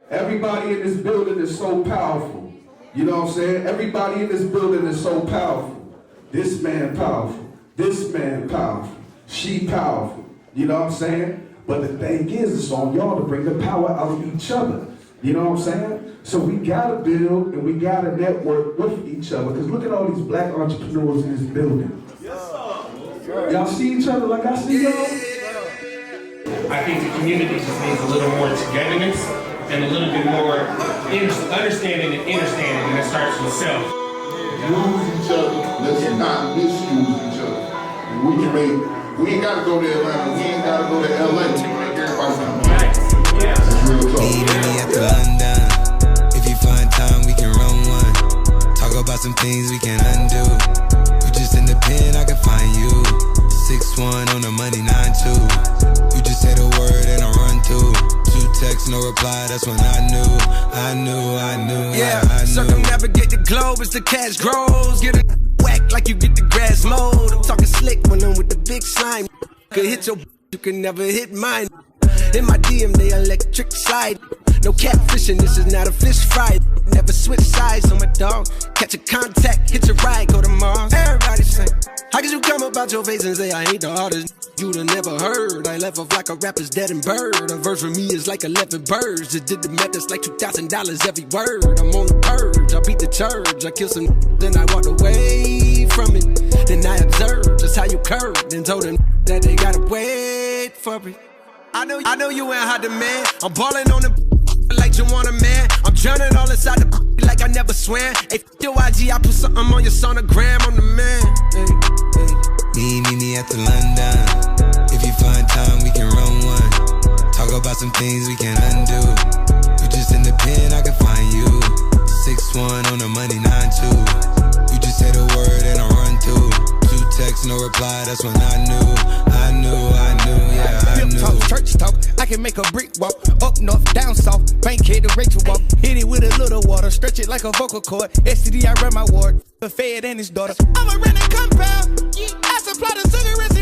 Everybody in this building is so powerful. You know what I'm saying? Everybody in this building is so powerful. This man powerful. This man powerful. She powerful. You know what I'm saying? But the thing is, it's on y'all to bring the power out of each other. You know what I'm saying? So we gotta build and we gotta network with each other. Because look at all these black entrepreneurs in this building. Yes, sir. Y'all see each other like I see y'all? I think the community just needs a little more togetherness and a little bit more understanding and understanding, and it starts with self. Use each other, let's not misuse each other. We ain't gotta go to Atlanta, we ain't gotta go to LA, we can make everybody come. That's real talk. Meet me at the London. If you find time, we can run one. Talk about some things we can undo. You just in the pen, I can find you. 6'1" on the money, 9'2". You just say the word and I run through. Text, no reply, that's when I knew. Yeah, circumnavigate the globe as the cash grows. Get it whack like you get the grass mowed. I'm talking slick when I'm with the big slime. Could hit your, you can never hit mine. In my DM, they electric slide. No catfishing, this is not a fish fry. Never switch sides on my dog. Catch a contact, hit your ride, go to Mars. Everybody say, how could you come about your face and say I ain't the artist you'd have never heard? I left off like a rapper's dead and bird. A verse for me is like 11 birds. Just did the math, that's like $2,000 every word. I'm on the purge, I beat the church. I killed some, then I walked away from it. Then I observed just how you curved and told them that they gotta wait for it. I know you ain't hot demand. I'm balling on the like you want a man. I'm drowning all inside the like I never swam. Hey, your IG, I put something on your sonogram. I'm the man. Meet me at the London. If you find time, we can run one. Talk about some things we can undo. You just in the pen, I can find you. 6'1" on the money, 9'2". You just say the word and I run through. Text, no reply, that's when I knew, yeah, I knew. Talk, church talk, I can make a brick walk. Up north, down south, Bankhead to Rachel walk. Hit it with a little water, stretch it like a vocal cord. STD, I run my ward, the Fed and his daughter. I'm a renting compound, I supply the sugar and